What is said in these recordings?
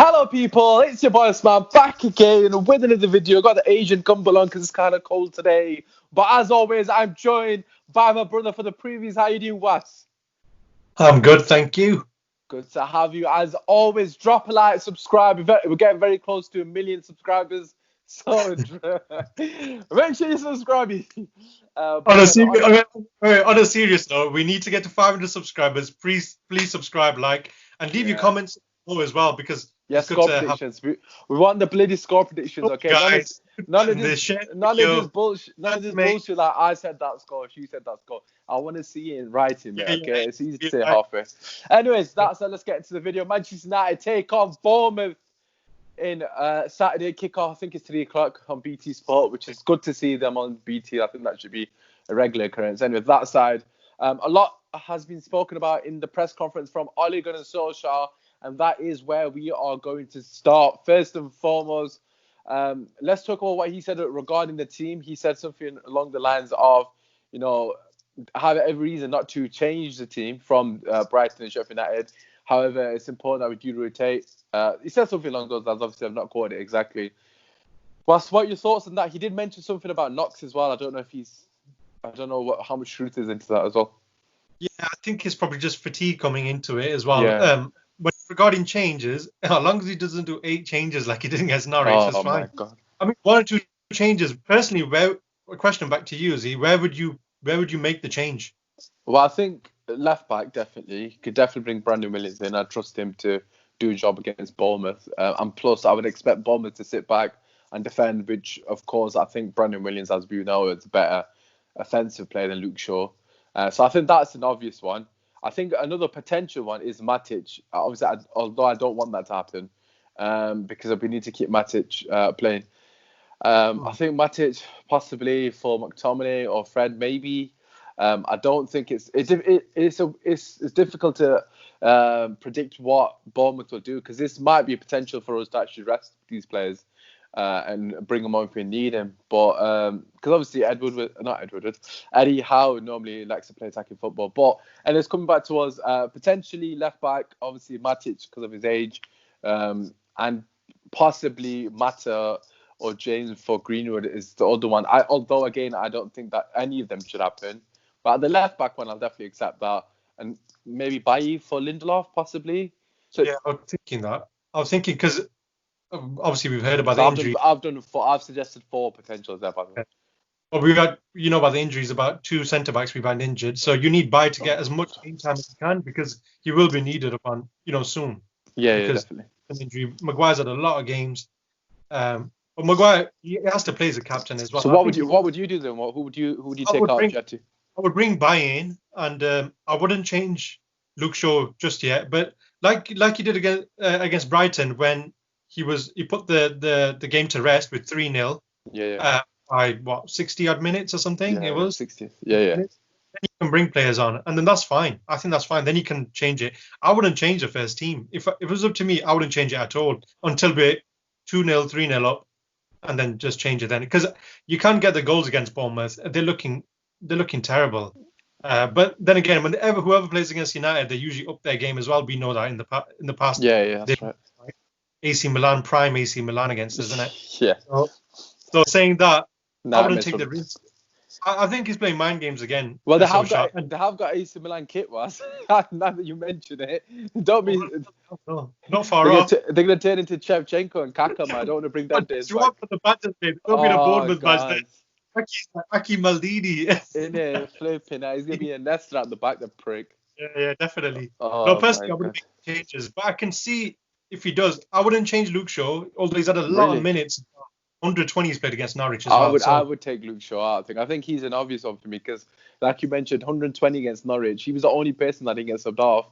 Hello people, it's your boy Smart back again with another video. Got the Asian come along because it's kind of cold today. But as always, I'm joined by my brother for the previews. How you doing, Was? I'm good, thank you. Good to have you. As always, drop a like, subscribe. We're getting very close to 1 million subscribers. So make sure you subscribe. On a, on a serious note, we need to get to 500 subscribers. Please subscribe, like, and leave your comments below as well because yes, it's good score to predictions. We want the bloody score predictions, okay? guys. None of this bullshit. None of this bullshit. Like I said that score, she said that score. I want to see it in writing, mate. Okay, it's easy to say halfway. Anyways, that's it. Let's get into the video. Manchester United take on Bournemouth in Saturday kickoff. I think it's 3 o'clock on BT Sport, which is good to see them on BT. I think that should be a regular occurrence. Anyway, that side, a lot has been spoken about in the press conference from Ole Gunnar Solskjaer, and that is where we are going to start. First and foremost, let's talk about what he said regarding the team. He said something along the lines of, have every reason not to change the team from Brighton and Sheffield United. However, it's important that we do rotate. He said something along those lines. Obviously, I've not quoted it exactly. What are your thoughts on that? He did mention something about Knox as well. I don't know how much truth is into that as well. Yeah, I think it's probably just fatigue coming into it as well. Yeah. But regarding changes, as long as he doesn't do 8 changes like he did against Norwich, that's fine. My God. I mean, 1 or 2 changes. Personally, a question back to you, Izzy, where would you make the change? Well, I think left back definitely could definitely bring Brandon Williams in. I trust him to do a job against Bournemouth, and plus I would expect Bournemouth to sit back and defend, which of course I think Brandon Williams, as we know, is a better offensive player than Luke Shaw. So I think that's an obvious one. I think another potential one is Matic. Obviously, although I don't want that to happen, because we need to keep Matic playing. I think Matic possibly for McTominay or Fred maybe. I don't think it's difficult to predict what Bournemouth will do, because this might be a potential for us to actually rest these players and bring them on if we need him. But because obviously Eddie Howe normally likes to play attacking football. And it's coming back to us, potentially left back, obviously Matic because of his age, and possibly Mata or James for Greenwood is the other one. Although again, I don't think that any of them should happen. But the left back one, I'll definitely accept that, and maybe Bailly for Lindelof possibly. So yeah, I was thinking because obviously we've heard about the injury. I've suggested 4 potentials there, by the way. Well, we've got, about the injuries, about 2 centre backs we've had injured. So you need Bailly to get as much game time as you can, because he will be needed upon, soon. Yeah, definitely. An injury. Maguire's had a lot of games. But Maguire, he has to play as a captain as well. So what would you do then? Who would you take out Jetty? I would bring Bailly in, and I wouldn't change Luke Shaw just yet. But like he did against Brighton, when he put the game to rest with 3-0. Yeah. By 60 odd minutes or something. Yeah, it was 60. Yeah. Then you can bring players on, and then that's fine. I think that's fine. Then you can change it. I wouldn't change the first team. If it was up to me, I wouldn't change it at all until we're 2-0, 3-0 up, and then just change it then, because you can't get the goals against Bournemouth. They're looking terrible. But then again, whoever plays against United, they usually up their game as well. We know that in the past. Yeah, that's right. AC Milan, prime AC Milan against, isn't it? Yeah. So saying that, I wouldn't take the risk. I think he's playing mind games again. Well, they have got AC Milan kit, was. Now that you mention it, don't be not far off. They're going to turn into Shevchenko and Kaka. I don't want to bring that days back. For the badges, babe. Don't be the Bournemouth badge. Aki Maldini. In it, flipping out. He's going to be a nester at the back, the prick. Yeah, definitely. No, personally, I wouldn't make changes, but I can see if he does. I wouldn't change Luke Shaw, although he's had a lot of minutes. 120 he's played against Norwich as well. I would take Luke Shaw. I think he's an obvious one for me, because, like you mentioned, 120 against Norwich. He was the only person that didn't get subbed off.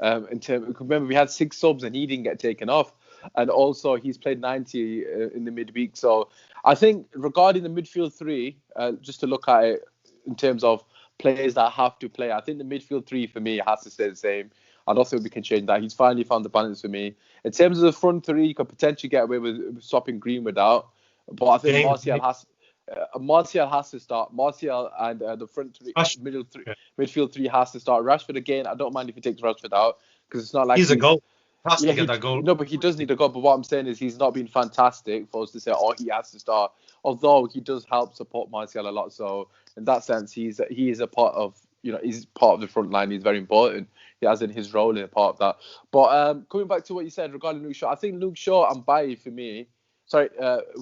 Remember, we had 6 subs and he didn't get taken off. And also, he's played 90 in the midweek. So I think regarding the midfield 3, just to look at it in terms of players that have to play, I think the midfield 3 for me has to stay the same. I don't think we can change that. He's finally found the balance for me. In terms of the front 3, you could potentially get away with swapping Greenwood out. But I think Martial has to start. Martial and the front 3, midfield 3 has to start. Rashford again. I don't mind if he takes Rashford out, because it's not like he's a goal. Has to get that goal. No, but he does need a goal. But what I'm saying is he's not been fantastic for us to say, oh, he has to start. Although he does help support Martial a lot. So in that sense, he is a part of, he's part of the front line. He's very important. He has in his role in a part of that. But coming back to what you said regarding Luke Shaw, I think Luke Shaw and Bailly for me,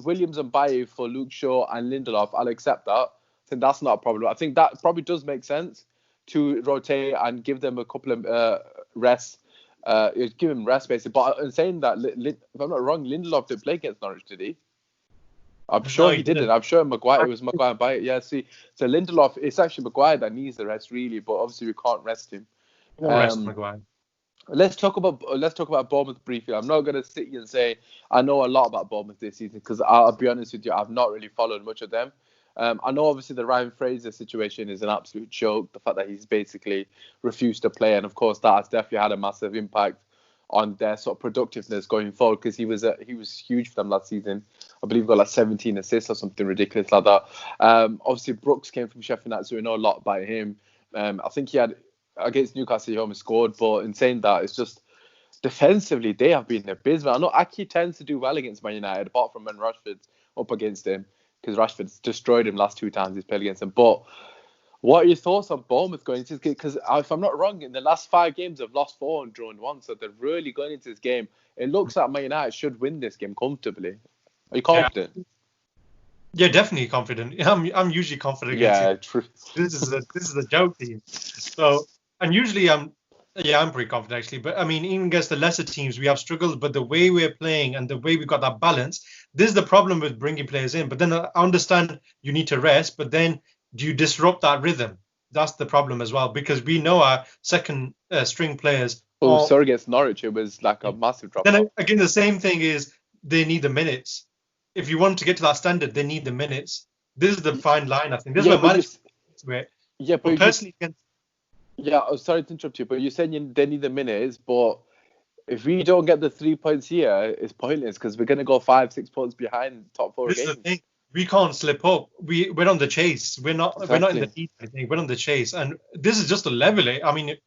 Williams and Bailly for Luke Shaw and Lindelof, I'll accept that. I think that's not a problem. I think that probably does make sense to rotate and give them a couple of rests. Give him rest basically. But in saying that, if I'm not wrong, Lindelof didn't play against Norwich, did he? I'm sure he didn't. I'm sure Maguire. It was Maguire and Bailly. Yeah. See, so Lindelof, it's actually Maguire that needs the rest really, but obviously we can't rest him. Rest Maguire. Let's talk about Bournemouth briefly. I'm not going to sit here and say I know a lot about Bournemouth this season because I'll be honest with you, I've not really followed much of them. I know obviously the Ryan Fraser situation is an absolute joke. The fact that he's basically refused to play, and of course that has definitely had a massive impact on their sort of productiveness going forward because he was huge for them last season. I believe he got like 17 assists or something ridiculous like that. Obviously Brooks came from Sheffield United, so we know a lot about him. I think he had against Newcastle he almost scored, but in saying that, it's just defensively they have been abysmal. I know Aki tends to do well against Man United, apart from when Rashford's up against him, because Rashford's destroyed him last 2 times he's played against him. But what are your thoughts on Bournemouth going into this game? Because if I'm not wrong, in the last 5 games they've lost 4 and drawn 1, so they're really going into this game. It looks like Man United should win this game comfortably. Are you confident? Yeah, definitely confident. I'm usually confident. Yeah, true. This is a joke team. So, and usually I'm pretty confident actually. But I mean, even against the lesser teams, we have struggled. But the way we're playing and the way we got that balance, this is the problem with bringing players in. But then I understand you need to rest. But then do you disrupt that rhythm? That's the problem as well, because we know our second string players. Oh, sorry, against Norwich, it was like a massive drop. Then again, the same thing is they need the minutes. If you want to get to that standard, they need the minutes. This is the fine line, I think. This is where management. Yeah, but personally, I'm sorry to interrupt you, but you're saying they need the minutes, but if we don't get the 3 points here, it's pointless because we're going to go 5-6 points behind top 4 games. This is the thing. We can't slip up. We're on the chase. We're not in the lead. I think we're on the chase, and this is just a level. I mean,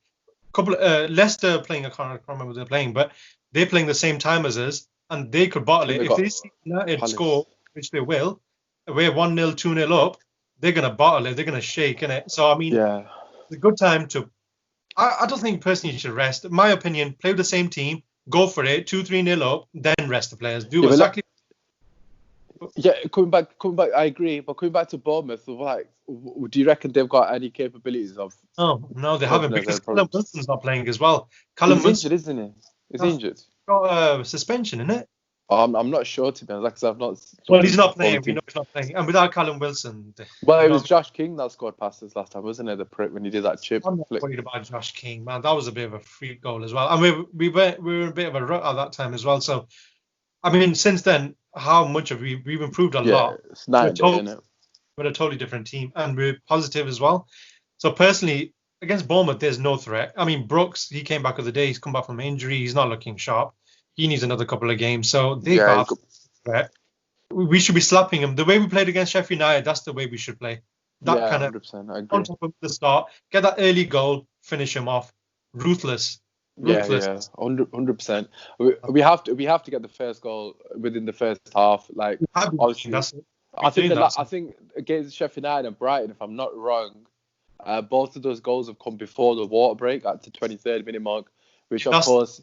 Leicester playing. I can't remember they're playing, but they're playing the same time as us, and they could bottle it. If they see United score, which they will, we're 1-0, 2-0 up. They're gonna bottle it. They're gonna shake it. So I mean, it's a good time to. I don't think personally you should rest. In my opinion, play with the same team, go for it, 2-3-0 up, then rest the players. Do exactly. Yeah, coming back. I agree, but coming back to Bournemouth, like, do you reckon they've got any capabilities of? Oh no, they haven't, because Callum Wilson's not playing as well. Callum Wilson, injured, isn't he? He's injured. Got a suspension, isn't it? I'm not sure, to be honest, because I've not. Well, he's not playing. We know he's not playing, and without Callum Wilson. Well, it was Josh King that scored past us last time, wasn't it? The prick when he did that chip. I'm not worried about Josh King, man. That was a bit of a freak goal as well, and we were in a bit of a rut at that time as well. So, I mean, since then, how much have we've improved a lot? It's nice, isn't it? We're a totally different team, and we're positive as well. So personally, against Bournemouth, there's no threat. I mean, Brooks, he came back of the day. He's come back from injury. He's not looking sharp. He needs another couple of games. So they have threat. We should be slapping him. The way we played against Sheffield United, that's the way we should play. That kind of 100%, I agree. On top of the start, get that early goal, finish him off. Ruthless. Yeah, 100%. We have to get the first goal within the first half. Like, obviously, I think against Sheffield United and Brighton, if I'm not wrong, both of those goals have come before the water break at the 23rd minute mark, which of course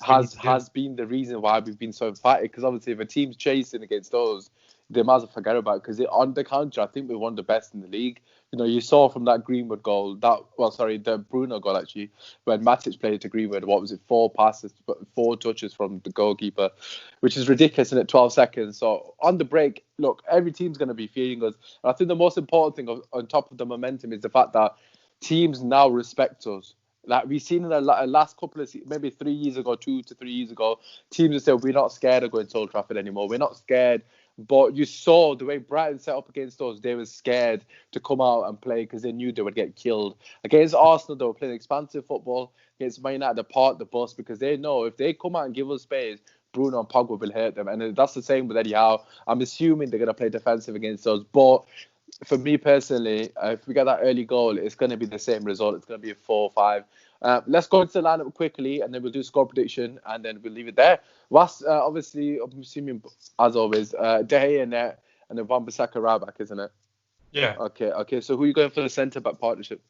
has been the reason why we've been so emphatic. Because obviously, if a team's chasing against those, they might as well forget about it, because on the counter, I think we're one of the best in the league. You know, you saw from that Greenwood goal, the Bruno goal actually, when Matic played to Greenwood, 4 passes, 4 touches from the goalkeeper, which is ridiculous in 12 seconds. So on the break, look, every team's going to be feeling us. And I think the most important thing on top of the momentum is the fact that teams now respect us. Like we've seen in the last couple of maybe 3 years ago, 2 to 3 years ago, teams have said we're not scared of going to Old Trafford anymore. We're not scared. But you saw the way Brighton set up against us, they were scared to come out and play because they knew they would get killed. Against Arsenal, they were playing expansive football. Against Man United, they parked the bus because they know if they come out and give us space, Bruno and Pogba will hurt them. And that's the same with Eddie Howe. I'm assuming they're going to play defensive against us. But for me personally, if we get that early goal, it's going to be the same result. It's going to be a 4-5. Let's go into the lineup quickly, and then we'll do score prediction, and then we'll leave it there. Obviously, I'm assuming, as always, De Gea in there, and then Wan-Bissaka right back, isn't it? Yeah. Okay. So who are you going for the centre-back partnership?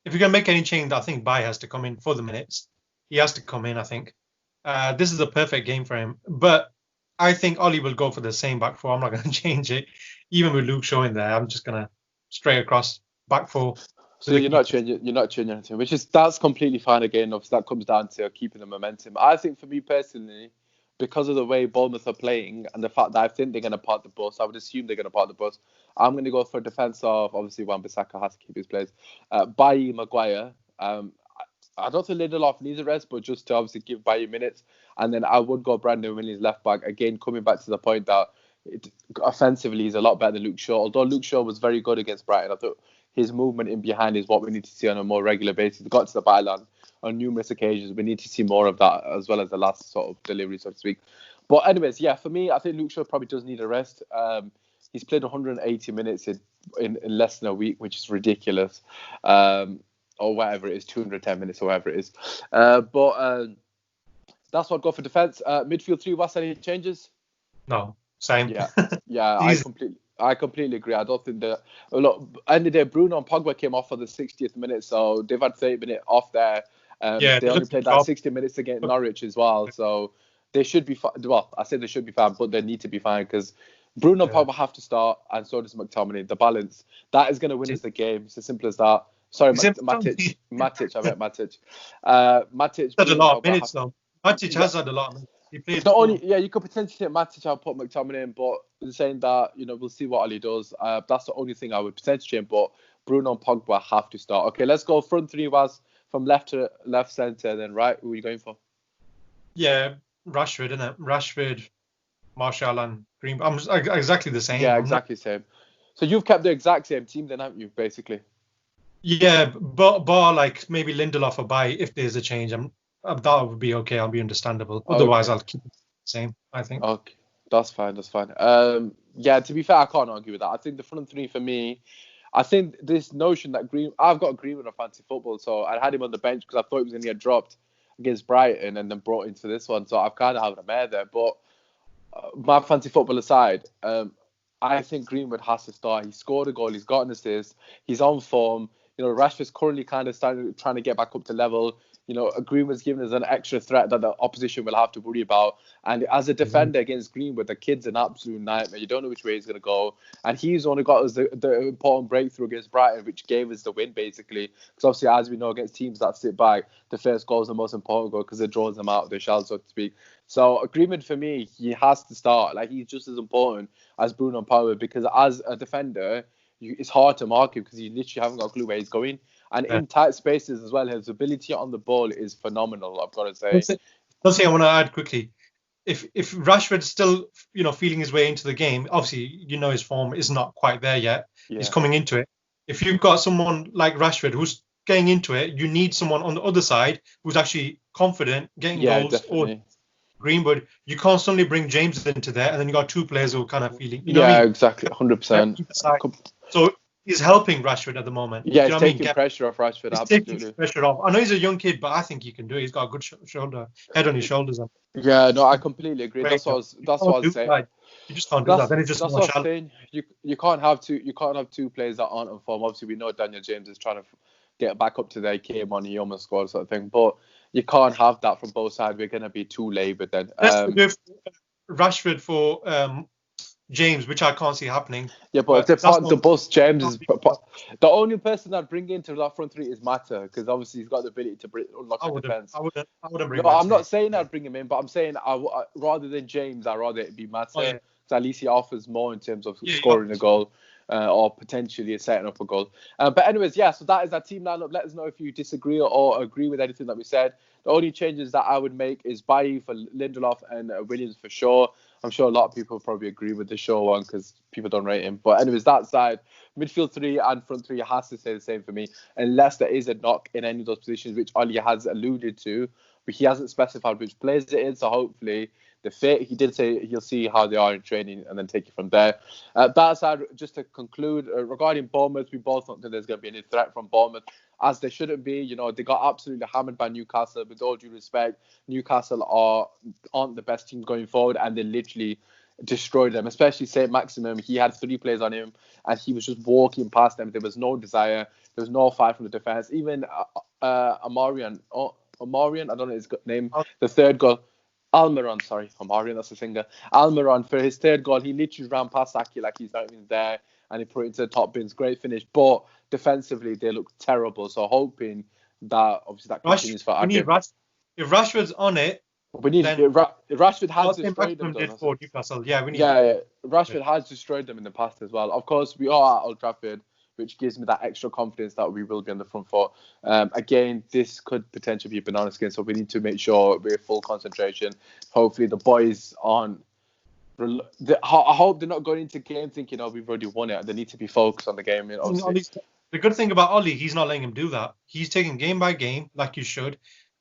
If you're going to make any change, I think Bai has to come in for the minutes. He has to come in, I think. This is a perfect game for him. But I think Ollie will go for the same back four. I'm not going to change it. Even with Luke Shaw in there, I'm just going to straight across back four. So you're not changing anything, that's completely fine again. Obviously, that comes down to keeping the momentum. I think for me personally, because of the way Bournemouth are playing and the fact that I think they're going to park the bus, I would assume they're going to park the bus. I'm going to go for a defence of, obviously, Wan-Bissaka has to keep his place. Bailly, Maguire. I don't think Lindelof needs a rest, but just to obviously give Bailly minutes. And then I would go Brandon Williams left back. Again, coming back to the point that offensively he's a lot better than Luke Shaw. Although Luke Shaw was very good against Brighton, I thought his movement in behind is what we need to see on a more regular basis. He got to the byline on numerous occasions. We need to see more of that, as well as the last sort of delivery, so to speak. But anyways, yeah, for me, I think Luke Shaw probably does need a rest. He's played 180 minutes in less than a week, which is ridiculous. Or whatever it is, 210 minutes or whatever it is. But that's what I'd go for defence. Midfield 3, what's any changes? No, same. Yeah, I completely agree. I don't think that. Look, end of the day, Bruno and Pogba came off for the 60th minute, so they've had 30 minutes off there. They only played that 60 minutes against Norwich as well, so they should be fine. Well, I say they should be fine, but they need to be fine because Bruno and Pogba have to start, and so does McTominay. The balance that is going to win us the game. It's as simple as that. Sorry, Matic. I meant Matic. Matic. That's a lot of minutes though. Matic has had a lot of minutes. It's not only, you could potentially take Matic out, put McTominay in, but saying that, we'll see what Ali does. That's the only thing I would potentially change, but Bruno and Pogba have to start. Okay, let's go front three, was from left to left centre, then right. Who are you going for? Yeah, Rashford, isn't it? Rashford, Martial and Green. I'm exactly the same. Yeah, exactly the same. So you've kept the exact same team then, haven't you, basically? Yeah, bar like maybe Lindelof or Bailly, if there's a change. That would be okay. I'll be understandable. Otherwise, I'll keep it the same, I think. Okay, that's fine. Yeah, to be fair, I can't argue with that. I think the front three for me, I think this notion that I've got Greenwood on fantasy football, so I had him on the bench because I thought he was going to get dropped against Brighton and then brought into this one. So I've kind of had him there. But my fantasy football aside, I think Greenwood has to start. He scored a goal. He's got an assist. He's on form. Rashford's currently kind of trying to get back up to level. Greenwood's given us an extra threat that the opposition will have to worry about. And as a defender against Greenwood, the kid's an absolute nightmare. You don't know which way he's going to go. And he's only got us the important breakthrough against Brighton, which gave us the win, basically. Because obviously, as we know, against teams that sit back, the first goal is the most important goal because it draws them out of their shell, so to speak. So Greenwood, for me, he has to start. Like, he's just as important as Bruno and Pogba, because as a defender, it's hard to mark him because you literally haven't got a clue where he's going. And in tight spaces as well, his ability on the ball is phenomenal, I've got to say. One thing I want to add quickly. If Rashford's still, feeling his way into the game, obviously, his form is not quite there yet. Yeah. He's coming into it. If you've got someone like Rashford who's getting into it, you need someone on the other side who's actually confident, getting goals. Definitely. Or Greenwood, you constantly bring James into there, and then you got two players who are kind of feeling. Exactly, 100%. So he's helping Rashford at the moment. Yeah, he's taking pressure off Rashford. Absolutely. Taking pressure off. I know he's a young kid, but I think he can do it. He's got a good head on his shoulders. Yeah, no, I completely agree. That's what I was saying. Right. You just can't do that. Then it's just that's what I'm saying. You can't have two players that aren't on form. Obviously, we know Daniel James is trying to get back up to their game on the Yeoman squad sort of thing, but you can't have that from both sides. We're going to be too laboured then. Let's go Rashford for James, which I can't see happening. Yeah, but if the bus, James is the only person I'd bring into that front three is Mata, because obviously he's got the ability to unlock the defence. I wouldn't bring. No, I'm not saying I'd bring him in, but I'm saying rather than James, I'd rather it be Mata. So at least he offers more in terms of scoring a goal. Or potentially setting up a goal. But anyways, so that is our team lineup. Let us know if you disagree or agree with anything that we said. The only changes that I would make is Bailly for Lindelof and Williams for Shaw. I'm sure a lot of people probably agree with the Shaw one because people don't rate him. But anyways, that side, midfield three and front three has to stay the same for me, unless there is a knock in any of those positions, which Ollie has alluded to. but he hasn't specified which players it is. So hopefully the fit. He did say he'll see how they are in training and then take it from there. That aside, just to conclude regarding Bournemouth, we both don't think there's going to be any threat from Bournemouth, as they shouldn't be. You know, they got absolutely hammered by Newcastle. With all due respect, Newcastle aren't the best team going forward, and they literally destroyed them, especially St. Maximum. He had 3 players on him and he was just walking past them. There was no desire. There was no fight from the defense. Even Amarian, I don't know his name, the third goal. Almiron, sorry, Amarian, that's the singer. Almiron, for his third goal, he literally ran past Aki like he's not even there, and he put it into the top bins. Great finish, but defensively they look terrible. So hoping that obviously that continues for Aki. If Rashford's on it, we need Rashford has destroyed them. Rashford has destroyed them in the past as well. Of course, we are at Old Trafford, which gives me that extra confidence that we will be on the front foot. Again, this could potentially be a banana skin, so we need to make sure we're full concentration. Hopefully, the boys aren't. I hope they're not going into game thinking, "Oh, we've already won it." They need to be focused on the game. The good thing about Ollie, he's not letting him do that. He's taking game by game, like you should,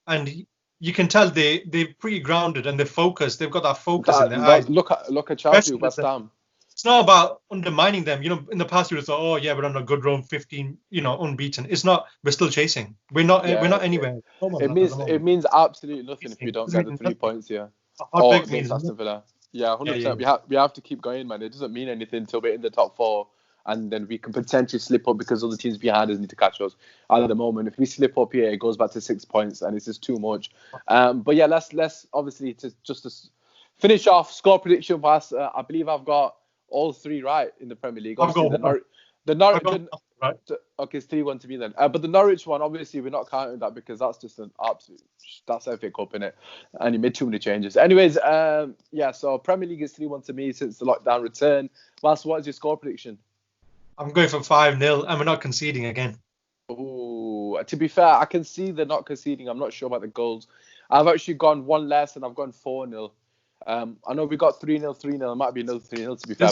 and you can tell they're pretty grounded and they're focused. They've got that focus in their eyes. Look at Chelsea, West Ham. It's not about undermining them. You know, in the past you would have thought, oh yeah, we're on a good run, 15, unbeaten. It's not. We're still chasing. We're not anywhere. It means absolutely nothing if we don't get the 3 points here. Against Aston Villa. Yeah, 100%. Yeah. We have to keep going, man. It doesn't mean anything until we're in the top 4. And then we can potentially slip up because other teams behind us need to catch us. At the moment, if we slip up here, it goes back to 6 points, and it's just too much. But yeah, let's obviously to finish off score prediction pass. I believe I've got all 3 right in the Premier League. Obviously, the Norwich. Right. Okay, it's 3-1 to me then. But the Norwich one, obviously, we're not counting that because that's just an absolute. That's FA Cup, innit? And he made too many changes. Anyways, so Premier League is 3-1 to me since the lockdown return. Last, what is your score prediction? I'm going for 5-0, and we're not conceding again. Ooh, to be fair, I can see they're not conceding. I'm not sure about the goals. I've actually gone 1 less, and I've gone 4-0. I know we got 3-0. It might be another 3-0 to be fair.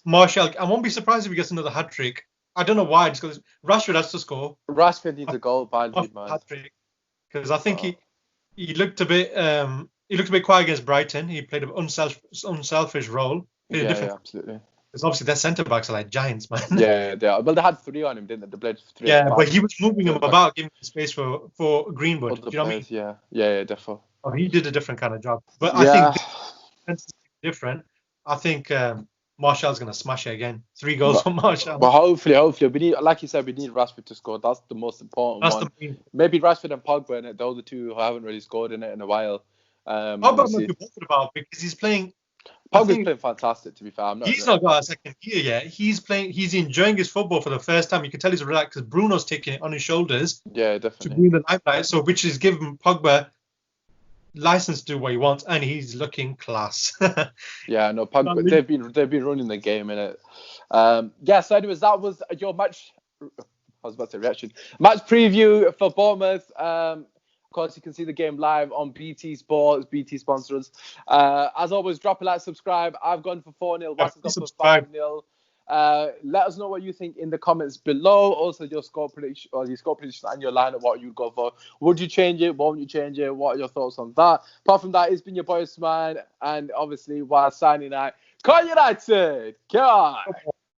Martial, I won't be surprised if he gets another hat trick. I don't know why. Just because Rashford has to score. Rashford needs a goal badly, man. Hat trick, because I think he looked a bit quiet against Brighton. He played an unselfish role. Yeah, absolutely. Because obviously their centre backs are like giants, man. Yeah, they are. Well, they had 3 on him, didn't they? They played 3. Yeah, but he was moving him about, giving space for Greenwood. Do you know what I mean? Yeah, definitely. Oh, he did a different kind of job. But I think it's different. I think Martial's going to smash it again. 3 goals from Martial. But hopefully, we need, like you said, we need Rashford to score. That's the most important one. Maybe Rashford and Pogba in it. Those are the 2 who haven't really scored in it in a while. Pogba must be bothered about because he's playing. Pogba's playing fantastic, to be fair. He's not got a second gear yet. He's playing. He's enjoying his football for the first time. You can tell he's relaxed because Bruno's taking it on his shoulders. Yeah, definitely. To be in the limelight, so which is giving Pogba license to do what he wants, and he's looking class. Yeah, no, Pogba. They've been running the game in it. So anyways, that was your match. I was about to say reaction. Match preview for Bournemouth. Of course, you can see the game live on BT Sports. BT sponsors. As always, drop a like, subscribe. I've gone for 4-0. What's gone for 5-0. Let us know what you think in the comments below. Also, your score prediction and your lineup, what you'd go for. Would you change it? Won't you change it? What are your thoughts on that? Apart from that, it's been your boy Usman, and obviously, while signing out, Call United! Come on!